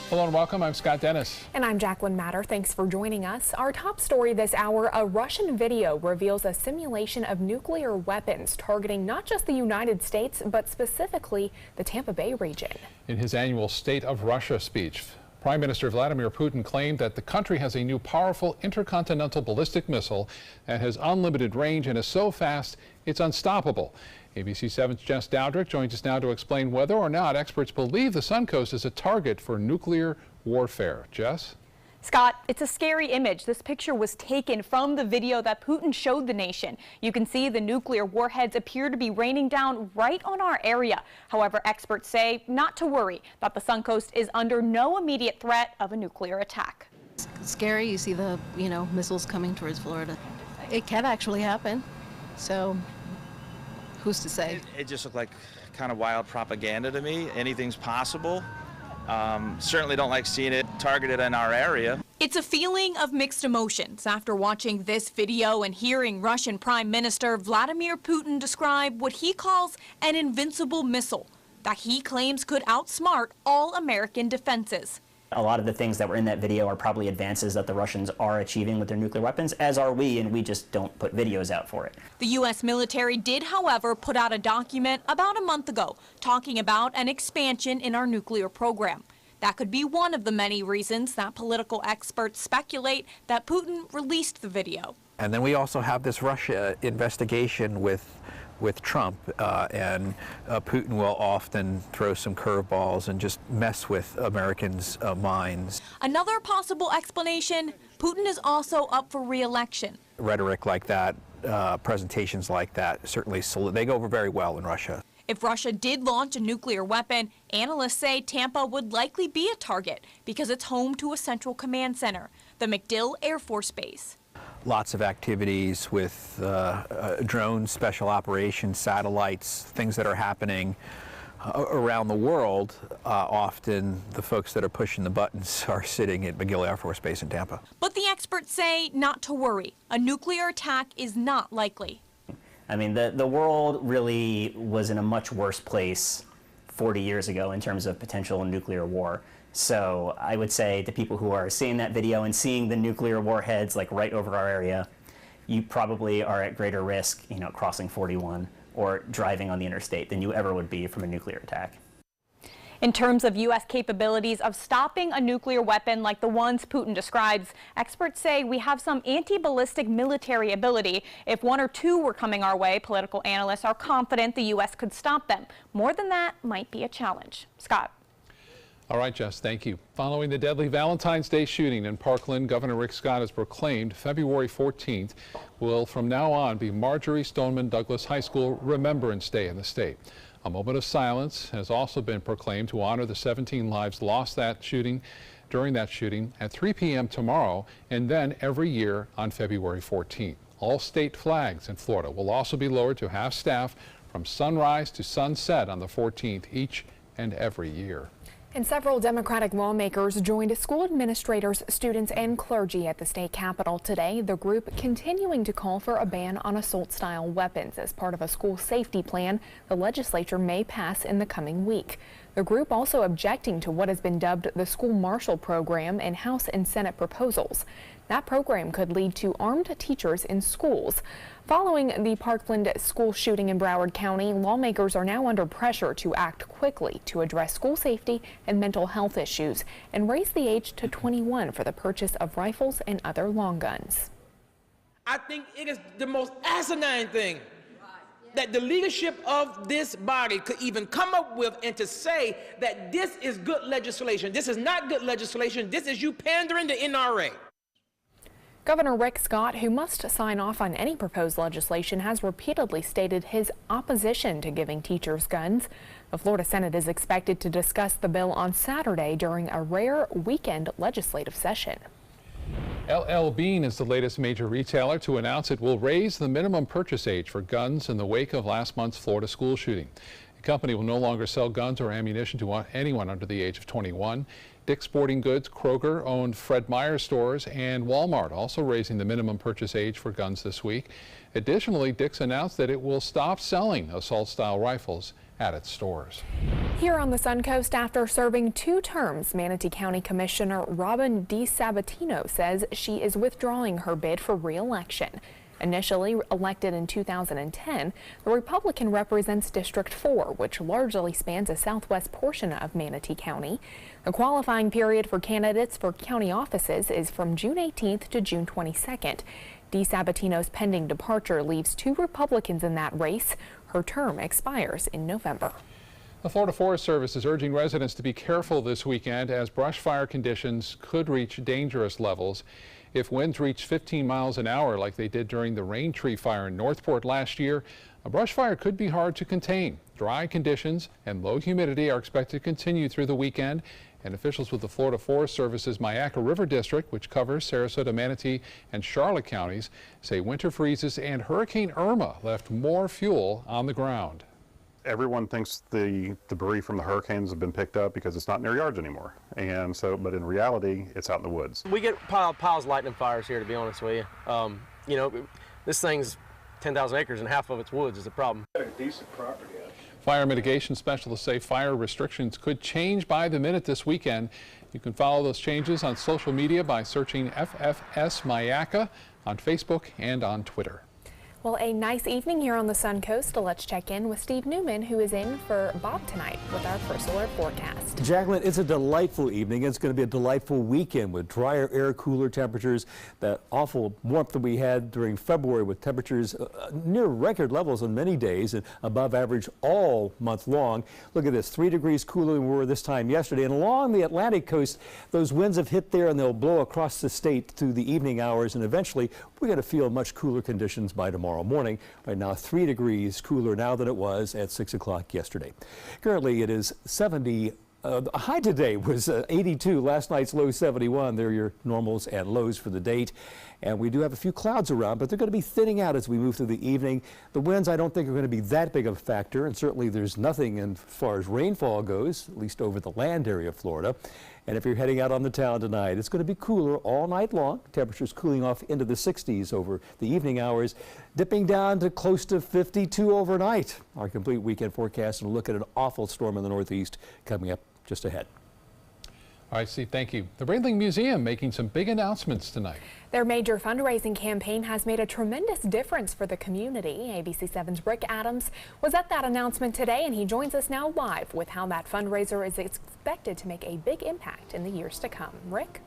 Hello and welcome. I'm Scott Dennis. And I'm Jacqueline Matter. Thanks for joining us. Our top story this hour, a Russian video reveals a simulation of nuclear weapons targeting not just the United States, but specifically the Tampa Bay region. In his annual State of Russia speech, Prime Minister Vladimir Putin claimed that the country has a new powerful intercontinental ballistic missile that has unlimited range and is so fast it's unstoppable. ABC 7's Jess Dowdrick joins us now to explain whether or not experts believe the Suncoast is a target for nuclear warfare. Jess? Scott, it's a scary image. This picture was taken from the video that Putin showed the nation. You can see the nuclear warheads appear to be raining down right on our area. However, experts say not to worry, that the Suncoast is under no immediate threat of a nuclear attack. It's scary. You see the, missiles coming towards Florida. It can actually happen. So who's to say? It just looked like kind of wild propaganda to me. Anything's possible. Certainly don't like seeing it targeted in our area. It's a feeling of mixed emotions after watching this video and hearing Russian Prime Minister Vladimir Putin describe what he calls an invincible missile that he claims could outsmart all American defenses. A lot of the things that were in that video are probably advances that the Russians are achieving with their nuclear weapons, as are we, and we just don't put videos out for it. The U.S. military did, however, put out a document about a month ago talking about an expansion in our nuclear program. That could be one of the many reasons that political experts speculate that Putin released the video. And then we also have this Russia investigation with Trump, and Putin will often throw some curveballs and just mess with Americans' minds. Another possible explanation, Putin is also up for re-election. Rhetoric like that, presentations like that, certainly they go over very well in Russia. If Russia did launch a nuclear weapon, analysts say Tampa would likely be a target because it's home to a central command center, the MacDill Air Force Base. Lots of activities with drones, special operations, satellites, things that are happening around the world. Often the folks that are pushing the buttons are sitting at MacDill Air Force Base in Tampa. But the experts say not to worry. A nuclear attack is not likely. I mean, the world really was in a much worse place 40 years ago in terms of potential nuclear war. So I would say to people who are seeing that video and seeing the nuclear warheads like right over our area, you probably are at greater risk, crossing 41 or driving on the interstate than you ever would be from a nuclear attack. In terms of U.S. capabilities of stopping a nuclear weapon like the ones Putin describes, experts say we have some anti-ballistic military ability. If one or two were coming our way, political analysts are confident the U.S. could stop them. More than that might be a challenge. Scott. All right, Jess, thank you. Following the deadly Valentine's Day shooting in Parkland, Governor Rick Scott has proclaimed February 14th will from now on be Marjory Stoneman Douglas High School Remembrance Day in the state. A moment of silence has also been proclaimed to honor the 17 lives lost during that shooting at 3 p.m. tomorrow and then every year on February 14th. All state flags in Florida will also be lowered to half-staff from sunrise to sunset on the 14th each and every year. And several Democratic lawmakers joined school administrators, students, and clergy at the state capitol today. The group continuing to call for a ban on assault-style weapons as part of a school safety plan the legislature may pass in the coming week. The group also objecting to what has been dubbed the School Marshal Program in House and Senate proposals. That program could lead to armed teachers in schools. Following the Parkland school shooting in Broward County, lawmakers are now under pressure to act quickly to address school safety and mental health issues and raise the age to 21 for the purchase of rifles and other long guns. I think it is the most asinine thing that the leadership of this body could even come up with and to say that this is good legislation. This is not good legislation. This is you pandering to NRA. Governor Rick Scott, who must sign off on any proposed legislation, has repeatedly stated his opposition to giving teachers guns. The Florida Senate is expected to discuss the bill on Saturday during a rare weekend legislative session. LL Bean is the latest major retailer to announce it will raise the minimum purchase age for guns in the wake of last month's Florida school shooting. The company will no longer sell guns or ammunition to anyone under the age of 21. Dick's Sporting Goods, Kroger-owned Fred Meyer stores, and Walmart also raising the minimum purchase age for guns this week. Additionally, Dick's announced that it will stop selling assault-style rifles at its stores. Here on the Suncoast, after serving 2 terms, Manatee County Commissioner Robin DiSabatino says she is withdrawing her bid for re-election. Initially elected in 2010, the Republican represents District 4, which largely spans a southwest portion of Manatee County. The qualifying period for candidates for county offices is from June 18th to June 22nd. DiSabatino's pending departure leaves 2 Republicans in that race. Her term expires in November. The Florida Forest Service is urging residents to be careful this weekend as brush fire conditions could reach dangerous levels. If winds reach 15 miles an hour like they did during the Rain Tree Fire in Northport last year, a brush fire could be hard to contain. Dry conditions and low humidity are expected to continue through the weekend, and officials with the Florida Forest Service's Myakka River District, which covers Sarasota, Manatee, and Charlotte counties, say winter freezes and Hurricane Irma left more fuel on the ground. Everyone thinks the debris from the hurricanes have been picked up because it's not in their yards anymore. And so, but in reality, it's out in the woods. We get piles of lightning fires here, to be honest with you. You know, this thing's 10,000 acres and half of it's woods is a problem. Got a decent property. Fire mitigation specialists say fire restrictions could change by the minute this weekend. You can follow those changes on social media by searching FFS Myakka on Facebook and on Twitter. Well, a nice evening here on the Suncoast. Let's check in with Steve Newman, who is in for Bob tonight with our first alert forecast. Jacqueline, it's a delightful evening. It's going to be a delightful weekend with drier air, cooler temperatures. That awful warmth that we had during February with temperatures near record levels on many days and above average all month long. Look at this, 3 degrees cooler than we were this time yesterday. And along the Atlantic coast, those winds have hit there and they'll blow across the state through the evening hours. And eventually, we're going to feel much cooler conditions by tomorrow morning. Right now, 3 degrees cooler now than it was at 6 o'clock yesterday. Currently, it is 70. The high today was 82. Last night's low 71. They're your normals and lows for the date. And we do have a few clouds around, but they're going to be thinning out as we move through the evening. The winds, I don't think, are going to be that big of a factor, and certainly there's nothing as far as rainfall goes, at least over the land area of Florida. And if you're heading out on the town tonight, it's going to be cooler all night long. Temperatures cooling off into the 60s over the evening hours, dipping down to close to 52 overnight. Our complete weekend forecast and a look at an awful storm in the northeast coming up just ahead. All right, Steve, thank you. The Ringling Museum making some big announcements tonight. Their major fundraising campaign has made a tremendous difference for the community. ABC 7's Rick Adams was at that announcement today, and he joins us now live with how that fundraiser is expected to make a big impact in the years to come. Rick?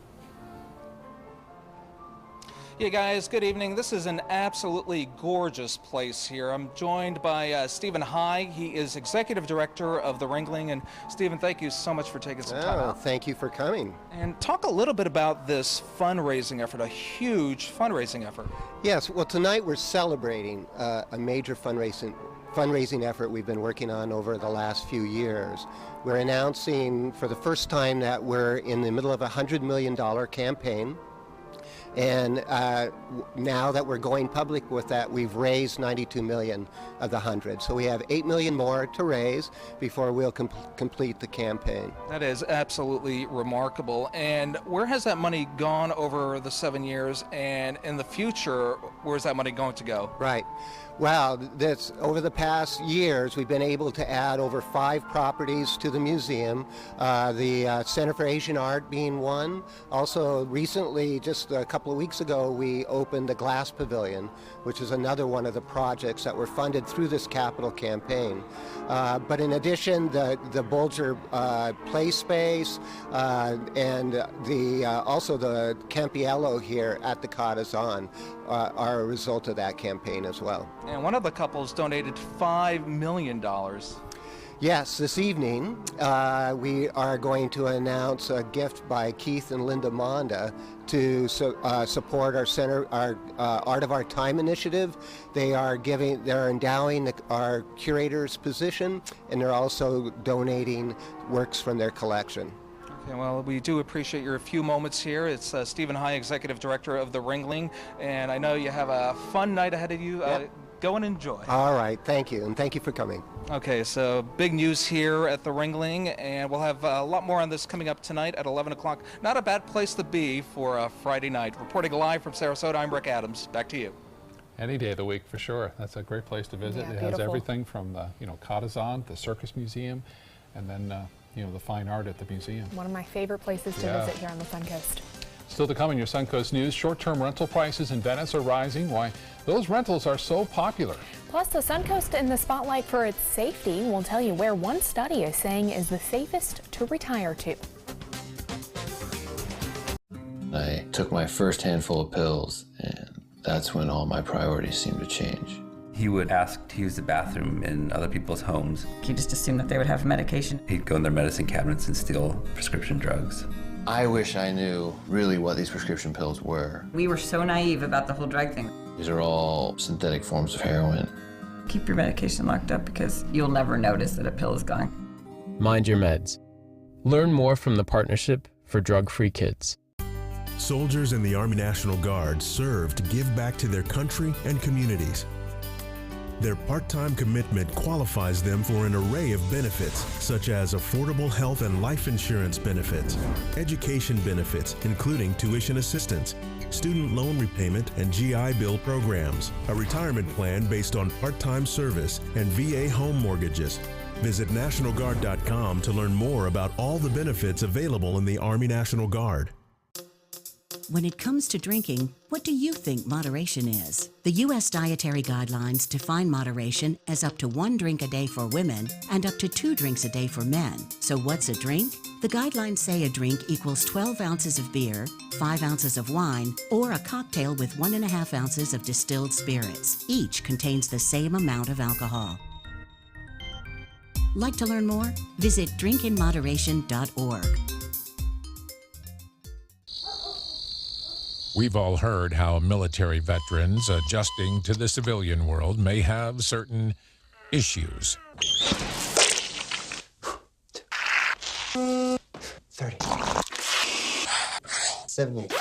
Yeah, guys, good evening. This is an absolutely gorgeous place here. I'm joined by Stephen High. He is Executive Director of the Ringling. And Stephen, thank you so much for taking some time out. Thank you for coming. And talk a little bit about this fundraising effort, a huge fundraising effort. Yes, well, tonight we're celebrating a major fundraising effort we've been working on over the last few years. We're announcing for the first time that we're in the middle of a $100 million campaign. And now that we're going public with that, we've raised 92 million of the 100. So we have 8 million more to raise before we'll complete the campaign. That is absolutely remarkable. And where has that money gone over the 7 years? And in the future, where's that money going to go? Right. Well, over the past years, we've been able to add over 5 properties to the museum, the Center for Asian Art being one. Also, recently, just a couple of weeks ago, we opened the Glass Pavilion, which is another one of the projects that were funded through this capital campaign. But in addition, the Bolger play space and also the Campiello here at the Catazan are a result of that campaign as well. And one of the couples donated $5 million. Yes, this evening we are going to announce a gift by Keith and Linda Monda to support our center, our Art of Our Time initiative. They're endowing our curator's position, and they're also donating works from their collection. Okay, well, we do appreciate your few moments here. It's Stephen High, Executive Director of the Ringling, and I know you have a fun night ahead of you. Yep. Go and enjoy. All right, thank you, and thank you for coming. Okay, so big news here at the Ringling, and we'll have a lot more on this coming up tonight at 11 o'clock. Not a bad place to be for a Friday night. Reporting live from Sarasota, I'm Rick Adams. Back to you. Any day of the week, for sure. That's a great place to visit. Yeah, it has beautiful. everything from the, Katazan, the Circus Museum, and then, the fine art at the museum. One of my favorite places to visit here on the Suncoast. Still to come in your Suncoast News, short-term rental prices in Venice are rising. Why those rentals are so popular. Plus, the Suncoast in the spotlight for its safety. We'll tell you where one study is saying is the safest to retire to. I took my first handful of pills, and that's when all my priorities seemed to change. He would ask to use the bathroom in other people's homes. He just assumed that they would have medication. He'd go in their medicine cabinets and steal prescription drugs. I wish I knew really what these prescription pills were. We were so naive about the whole drug thing. These are all synthetic forms of heroin. Keep your medication locked up because you'll never notice that a pill is gone. Mind your meds. Learn more from the Partnership for Drug-Free Kids. Soldiers in the Army National Guard serve to give back to their country and communities. Their part-time commitment qualifies them for an array of benefits, such as affordable health and life insurance benefits, education benefits, including tuition assistance, student loan repayment and GI Bill programs, a retirement plan based on part-time service, and VA home mortgages. Visit NationalGuard.com to learn more about all the benefits available in the Army National Guard. When it comes to drinking, what do you think moderation is? The U.S. Dietary Guidelines define moderation as up to 1 drink a day for women and up to 2 drinks a day for men. So what's a drink? The guidelines say a drink equals 12 ounces of beer, 5 ounces of wine, or a cocktail with 1.5 ounces of distilled spirits. Each contains the same amount of alcohol. Like to learn more? Visit drinkinmoderation.org. We've all heard how military veterans adjusting to the civilian world may have certain issues. 30. 70.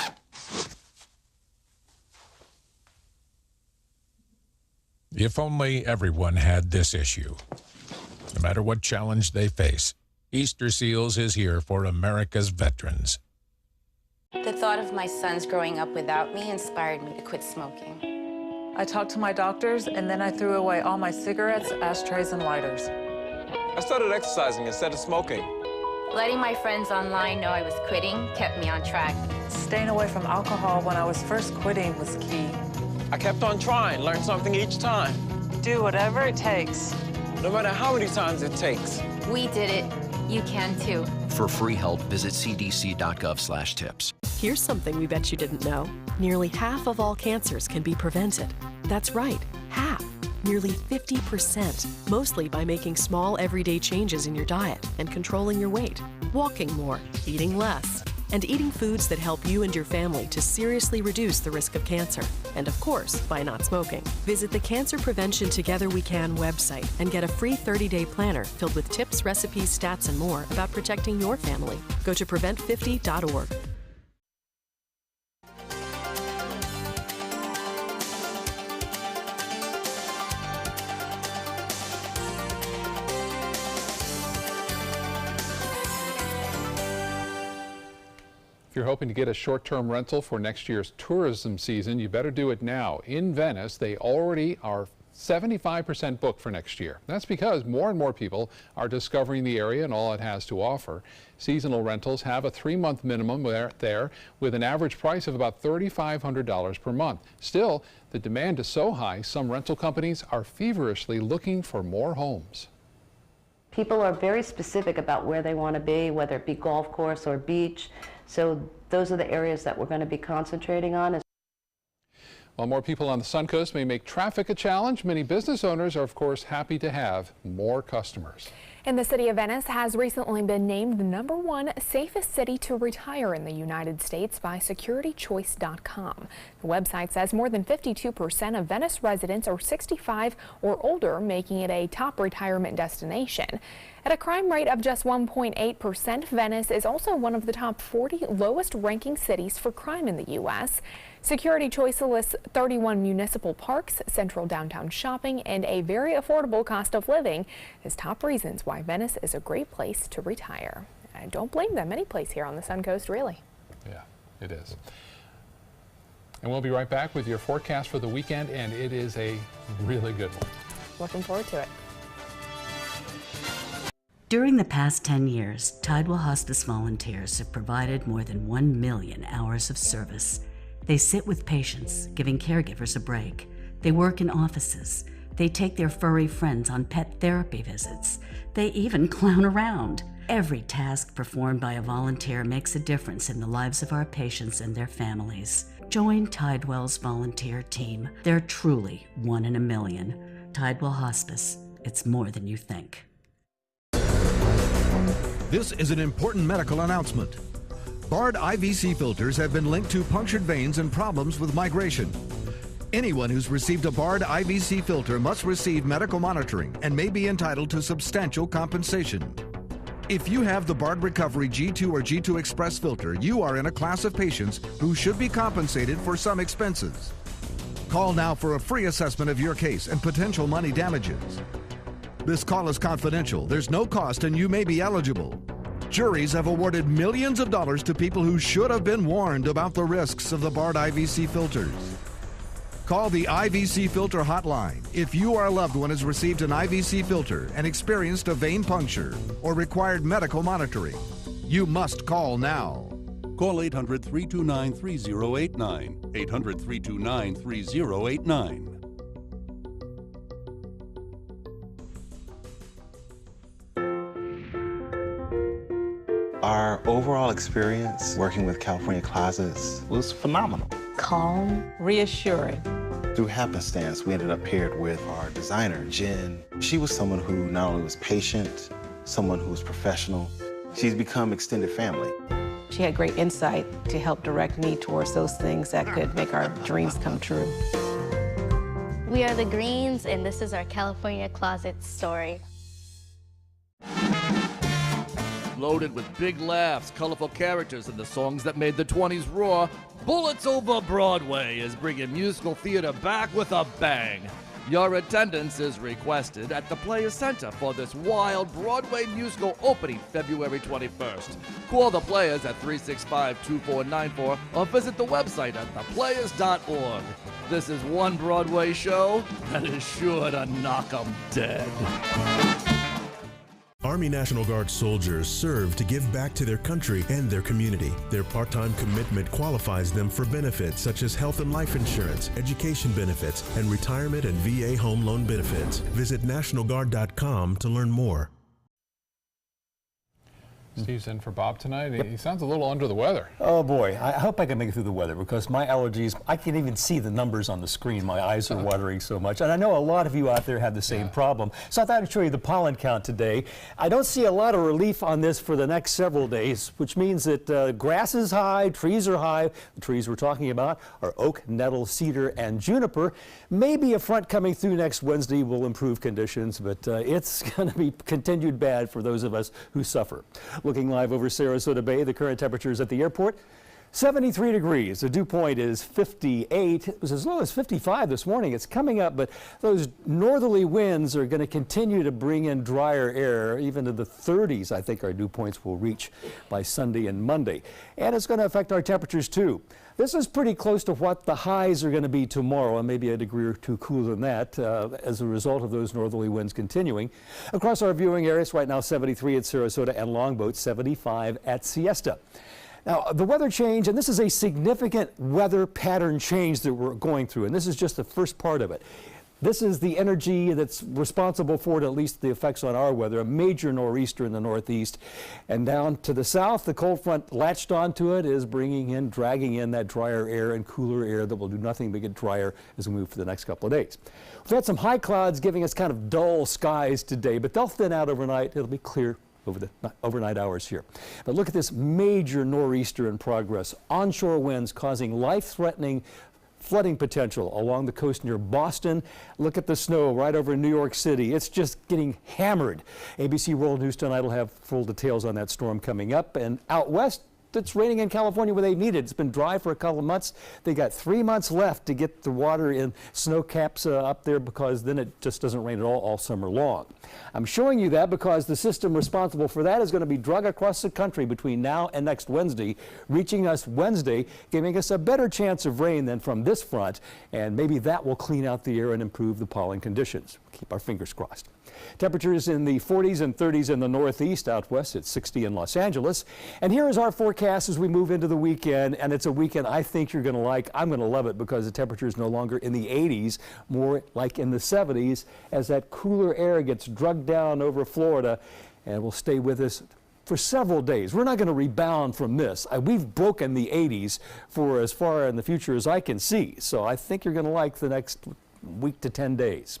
If only everyone had this issue. No matter what challenge they face, Easter Seals is here for America's veterans. The thought of my sons growing up without me inspired me to quit smoking. I talked to my doctors, and then I threw away all my cigarettes, ashtrays, and lighters. I started exercising instead of smoking. Letting my friends online know I was quitting kept me on track. Staying away from alcohol when I was first quitting was key. I kept on trying, learned something each time. Do whatever it takes. No matter how many times it takes. We did it. You can too. For free help, visit cdc.gov/tips. Here's something we bet you didn't know. Nearly half of all cancers can be prevented. That's right, half. Nearly 50%, mostly by making small everyday changes in your diet and controlling your weight, walking more, eating less, and eating foods that help you and your family to seriously reduce the risk of cancer. And of course, by not smoking. Visit the Cancer Prevention Together We Can website and get a free 30-day planner filled with tips, recipes, stats, and more about protecting your family. Go to prevent50.org. If you're hoping to get a short-term rental for next year's tourism season, you better do it now. In Venice, they already are 75% booked for next year. That's because more and more people are discovering the area and all it has to offer. Seasonal rentals have a 3-month minimum there with an average price of about $3,500 per month. Still, the demand is so high, some rental companies are feverishly looking for more homes. People are very specific about where they want to be, whether it be golf course or beach. So those are the areas that we're going to be concentrating on. While more people on the Suncoast may make traffic a challenge, many business owners are, of course, happy to have more customers. And the city of Venice has recently been named the #1 safest city to retire in the United States by SecurityChoice.com. The website says more than 52% of Venice residents are 65 or older, making it a top retirement destination. At a crime rate of just 1.8%, Venice is also one of the top 40 lowest ranking cities for crime in the U.S. Security Choice lists 31 municipal parks, central downtown shopping, and a very affordable cost of living as top reasons why Venice is a great place to retire. I don't blame them. Any place here on the Suncoast, really. Yeah, it is. And we'll be right back with your forecast for the weekend, and it is a really good one. Looking forward to it. During the past 10 years, Tidewell Hospice volunteers have provided more than 1 million hours of service. They sit with patients, giving caregivers a break. They work in offices. They take their furry friends on pet therapy visits. They even clown around. Every task performed by a volunteer makes a difference in the lives of our patients and their families. Join Tidewell's volunteer team. They're truly 1 in a million. Tidewell Hospice. It's more than you think. This is an important medical announcement. Bard IVC filters have been linked to punctured veins and problems with migration. Anyone who's received a Bard IVC filter must receive medical monitoring and may be entitled to substantial compensation. If you have the Bard Recovery G2 or G2 Express filter, you are in a class of patients who should be compensated for some expenses. Call now for a free assessment of your case and potential money damages. This call is confidential. There's no cost and you may be eligible. Juries have awarded millions of dollars to people who should have been warned about the risks of the Bard IVC filters. Call the IVC Filter Hotline if you or a loved one has received an IVC filter and experienced a vein puncture or required medical monitoring. You must call now. Call 800-329-3089. 800-329-3089. Our overall experience working with California Closets was phenomenal. Calm, reassuring. Through happenstance, we ended up paired with our designer, Jen. She was someone who not only was patient, someone who was professional. She's become extended family. She had great insight to help direct me towards those things that could make our dreams come true. We are the Greens, and this is our California Closet story. Loaded with big laughs, colorful characters, and the songs that made the 20s roar, Bullets Over Broadway is bringing musical theater back with a bang. Your attendance is requested at the Players Center for this wild Broadway musical opening February 21st. Call the Players at 365-2494 or visit the website at theplayers.org. This is one Broadway show that is sure to knock 'em dead. Army National Guard soldiers serve to give back to their country and their community. Their part-time commitment qualifies them for benefits such as health and life insurance, education benefits, and retirement and VA home loan benefits. Visit NationalGuard.com to learn more. Steve's in for Bob tonight. He sounds a little under the weather. Oh boy, I hope I can make it through the weather because my allergies, I can't even see the numbers on the screen. My eyes are watering so much. And I know a lot of you out there have the same problem. So I thought I'd show you the pollen count today. I don't see a lot of relief on this for the next several days, which means that grass is high, trees are high. The trees we're talking about are oak, nettle, cedar, and juniper. Maybe a front coming through next Wednesday will improve conditions, but it's going to be continued bad for those of us who suffer. Looking live over Sarasota Bay, the current temperatures at the airport, 73 degrees. The dew point is 58. It was as low as 55 this morning. It's coming up, but those northerly winds are going to continue to bring in drier air. Even to the 30s, I think our dew points will reach by Sunday and Monday. And it's going to affect our temperatures too. This is pretty close to what the highs are going to be tomorrow, and maybe a degree or two cooler than that as a result of those northerly winds continuing. Across our viewing areas right now, 73 at Sarasota and Longboat, 75 at Siesta. Now, the weather change, and this is a significant weather pattern change that we're going through, and this is just the first part of it. This is the energy that's responsible for it, at least the effects on our weather, a major nor'easter in the northeast. And down to the south, the cold front latched onto it, is bringing in, dragging in that drier air and cooler air that will do nothing but get drier as we move for the next couple of days. We've had some high clouds giving us kind of dull skies today, but they'll thin out overnight. It'll be clear over the overnight hours here. But look at this major nor'easter in progress. Onshore winds causing life-threatening flooding potential along the coast near Boston. Look at the snow right over New York City. It's just getting hammered. ABC World News Tonight will have full details on that storm coming up. And out west, it's raining in California where they need it. It's been dry for a couple of months. They got 3 months left to get the water in snow caps up there, because then it just doesn't rain at all summer long. I'm showing you that because the system responsible for that is going to be drug across the country between now and next Wednesday, reaching us Wednesday, giving us a better chance of rain than from this front, and maybe that will clean out the air and improve the pollen conditions. Keep our fingers crossed. Temperatures in the 40s and 30s in the northeast. Out west it's 60 in Los Angeles. And here is our forecast as we move into the weekend, and it's a weekend I think you're going to like. I'm going to love it because the temperature is no longer in the 80s, more like in the 70s, as that cooler air gets drugged down over Florida and will stay with us for several days. We're not going to rebound from this. We've broken the 80s for as far in the future as I can see, so I think you're going to like the next week to 10 days.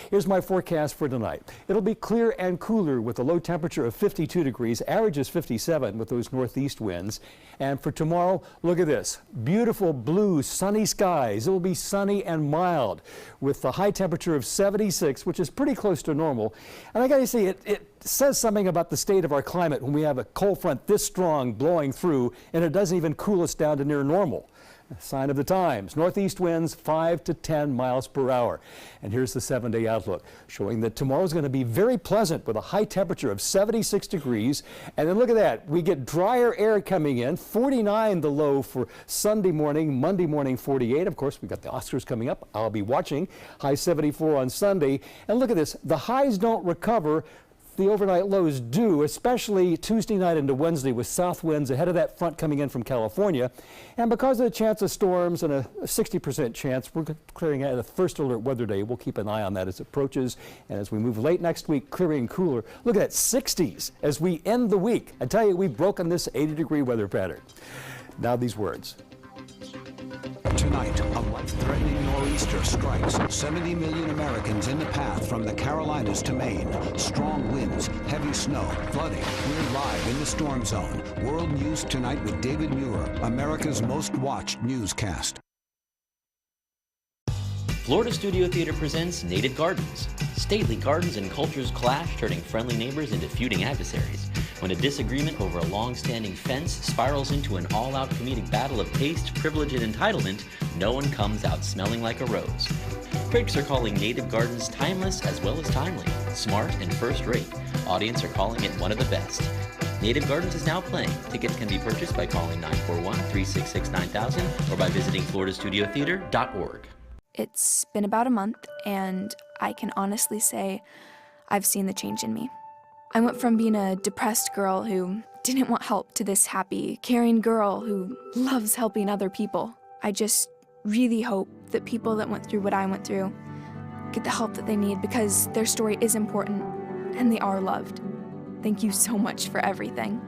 Here's my forecast for tonight. It'll be clear and cooler with a low temperature of 52 degrees. Average is 57 with those northeast winds. And for tomorrow, look at this. Beautiful blue sunny skies. It will be sunny and mild with a high temperature of 76, which is pretty close to normal. And I gotta say, it says something about the state of our climate when we have a cold front this strong blowing through and it doesn't even cool us down to near normal. Sign of the times. Northeast winds 5 to 10 miles per hour. And here's the 7-day outlook showing that tomorrow's going to be very pleasant with a high temperature of 76 degrees. And then look at that. We get drier air coming in. 49 the low for Sunday morning. Monday morning 48. Of course, we've got the Oscars coming up. I'll be watching. High 74 on Sunday. And look at this. The highs don't recover. The overnight lows do, especially Tuesday night into Wednesday with south winds ahead of that front coming in from California. And because of the chance of storms and a 60% chance, we're clearing out a first alert weather day. We'll keep an eye on that as it approaches. And as we move late next week, clearing cooler. Look at that, 60s as we end the week. I tell you, we've broken this 80-degree weather pattern. Now these words. Tonight, a life-threatening nor'easter strikes 70 million Americans in the path from the Carolinas to Maine. Strong winds, heavy snow, flooding. We're live in the storm zone. World News Tonight with David Muir, America's most watched newscast. Florida Studio Theater presents Native Gardens. Stately gardens and cultures clash, turning friendly neighbors into feuding adversaries. When a disagreement over a long-standing fence spirals into an all-out comedic battle of taste, privilege, and entitlement, no one comes out smelling like a rose. Critics are calling Native Gardens timeless as well as timely, smart and first-rate. Audience are calling it one of the best. Native Gardens is now playing. Tickets can be purchased by calling 941-366-9000 or by visiting floridastudiotheater.org. It's been about a month, and I can honestly say I've seen the change in me. I went from being a depressed girl who didn't want help to this happy, caring girl who loves helping other people. I just really hope that people that went through what I went through get the help that they need, because their story is important and they are loved. Thank you so much for everything.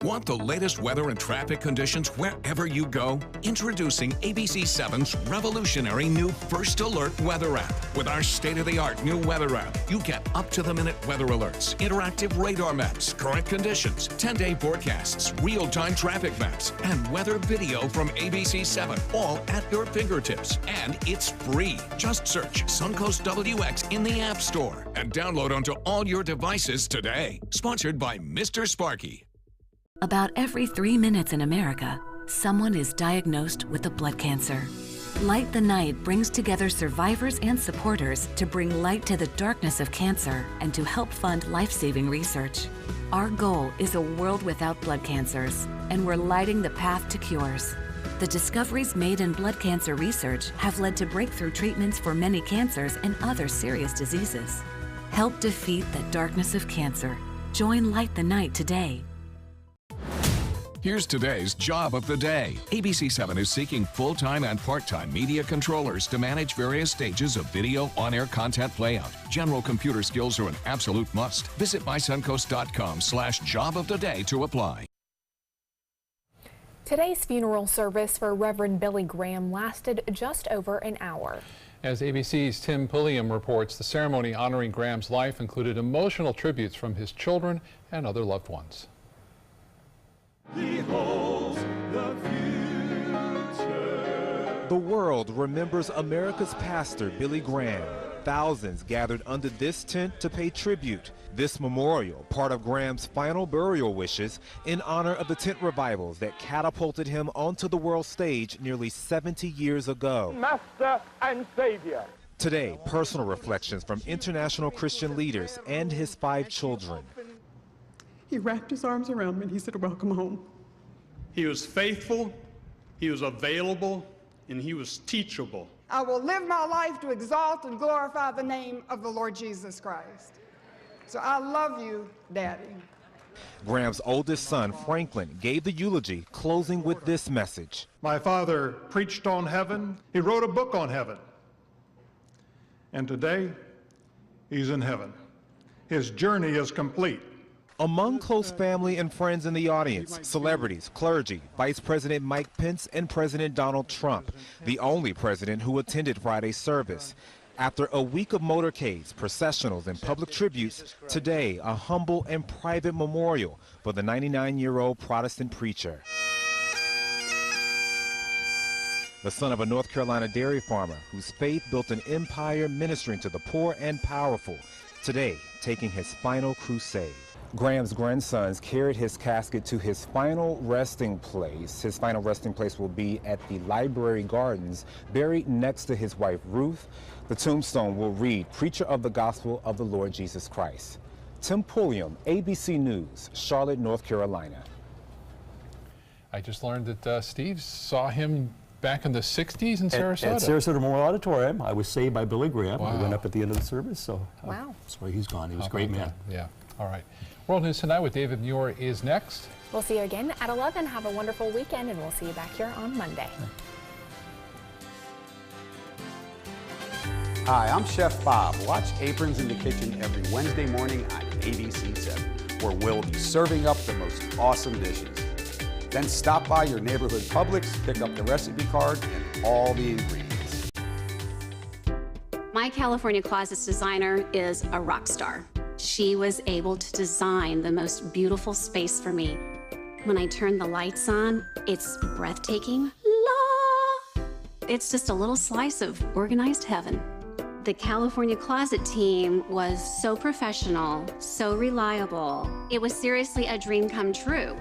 Want the latest weather and traffic conditions wherever you go? Introducing ABC7's revolutionary new First Alert weather app. With our state-of-the-art new weather app, you get up-to-the-minute weather alerts, interactive radar maps, current conditions, 10-day forecasts, real-time traffic maps, and weather video from ABC7, all at your fingertips. And it's free. Just search Suncoast WX in the App Store and download onto all your devices today. Sponsored by Mr. Sparky. About every 3 minutes in America, someone is diagnosed with a blood cancer. Light the Night brings together survivors and supporters to bring light to the darkness of cancer and to help fund life-saving research. Our goal is a world without blood cancers, and we're lighting the path to cures. The discoveries made in blood cancer research have led to breakthrough treatments for many cancers and other serious diseases. Help defeat the darkness of cancer. Join Light the Night today. Here's today's Job of the Day. ABC7 is seeking full-time and part-time media controllers to manage various stages of video on-air content playout. General computer skills are an absolute must. Visit mysuncoast.com/job of the day to apply. Today's funeral service for Reverend Billy Graham lasted just over an hour. As ABC's Tim Pulliam reports, the ceremony honoring Graham's life included emotional tributes from his children and other loved ones. Behold the future. The world remembers America's pastor, Billy Graham. thousands gathered under this tent to pay tribute. This memorial, part of Graham's final burial wishes in honor of the tent revivals that catapulted him onto the world stage nearly 70 years ago. Master and Savior. Today, personal reflections from international Christian leaders and his 5 children. He wrapped his arms around me and he said, "Welcome home." He was faithful, he was available, and he was teachable. I will live my life to exalt and glorify the name of the Lord Jesus Christ. So I love you, Daddy. Graham's oldest son, Franklin, gave the eulogy, closing with this message. My father preached on heaven. He wrote a book on heaven. And today, he's in heaven. His journey is complete. Among close family and friends in the audience, celebrities, clergy, Vice President Mike Pence, and President Donald Trump, the only president who attended Friday's service. After a week of motorcades, processionals, and public tributes, today a humble and private memorial for the 99-year-old Protestant preacher. The son of a North Carolina dairy farmer whose faith built an empire ministering to the poor and powerful, today taking his final crusade. Graham's grandsons carried his casket to his final resting place. His final resting place will be at the Library Gardens, buried next to his wife Ruth. The tombstone will read, "Preacher of the Gospel of the Lord Jesus Christ." Tim Pulliam, ABC News, Charlotte, North Carolina. I just learned that Steve saw him back in the 60s in Sarasota. At Sarasota Memorial Auditorium. I was saved by Billy Graham. Wow. We went up at the end of the service, so wow. Sorry he's gone. He was a great man. Yeah, all right. World News Tonight with David Muir is next. We'll see you again at 11. Have a wonderful weekend, and we'll see you back here on Monday. Hi, I'm Chef Bob. Watch Aprons in the Kitchen every Wednesday morning on ABC 7, where we'll be serving up the most awesome dishes. Then stop by your neighborhood Publix, pick up the recipe card and all the ingredients. My California Closets designer is a rock star. She was able to design the most beautiful space for me. When I turn the lights on, it's breathtaking. La! It's just a little slice of organized heaven. The California Closet team was so professional, so reliable. It was seriously a dream come true.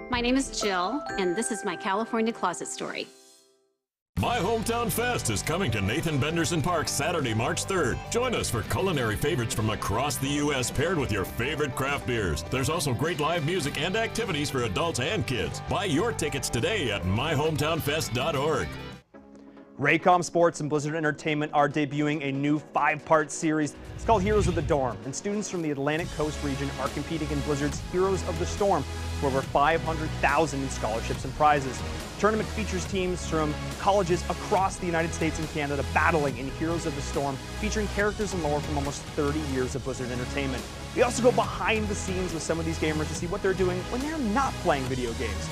My name is Jill, and this is my California Closet story. My Hometown Fest is coming to Nathan Benderson Park Saturday, March 3rd. Join us for culinary favorites from across the U.S. paired with your favorite craft beers. There's also great live music and activities for adults and kids. Buy your tickets today at myhometownfest.org. Raycom Sports and Blizzard Entertainment are debuting a new 5-part series. It's called Heroes of the Dorm, and students from the Atlantic Coast region are competing in Blizzard's Heroes of the Storm for over $500,000 in scholarships and prizes. The tournament features teams from colleges across the United States and Canada battling in Heroes of the Storm, featuring characters and lore from almost 30 years of Blizzard Entertainment. We also go behind the scenes with some of these gamers to see what they're doing when they're not playing video games.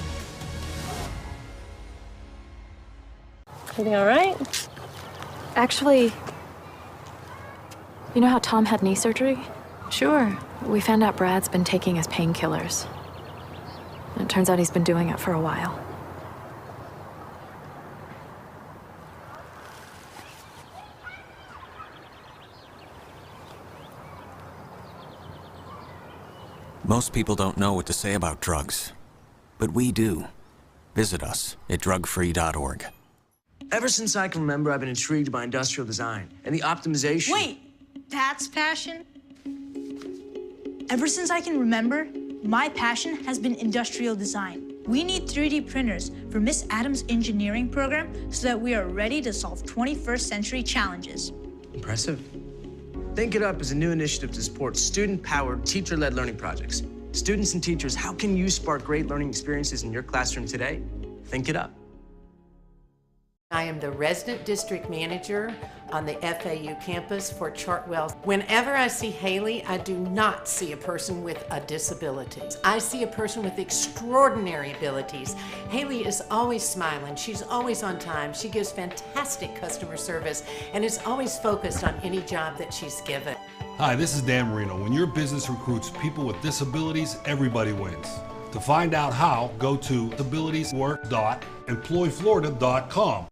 Everything all right? Actually, you know how Tom had knee surgery? Sure. We found out Brad's been taking his painkillers. And it turns out he's been doing it for a while. Most people don't know what to say about drugs, but we do. Visit us at drugfree.org. Ever since I can remember, I've been intrigued by industrial design and the optimization. Wait, that's passion? Ever since I can remember, my passion has been industrial design. We need 3D printers for Miss Adams' engineering program so that we are ready to solve 21st century challenges. Impressive. Think It Up is a new initiative to support student-powered, teacher-led learning projects. Students and teachers, how can you spark great learning experiences in your classroom today? Think It Up. I am the resident district manager on the FAU campus for Chartwell. Whenever I see Haley, I do not see a person with a disability. I see a person with extraordinary abilities. Haley is always smiling. She's always on time. She gives fantastic customer service and is always focused on any job that she's given. Hi, this is Dan Marino. When your business recruits people with disabilities, everybody wins. To find out how, go to disabilitieswork.employflorida.com.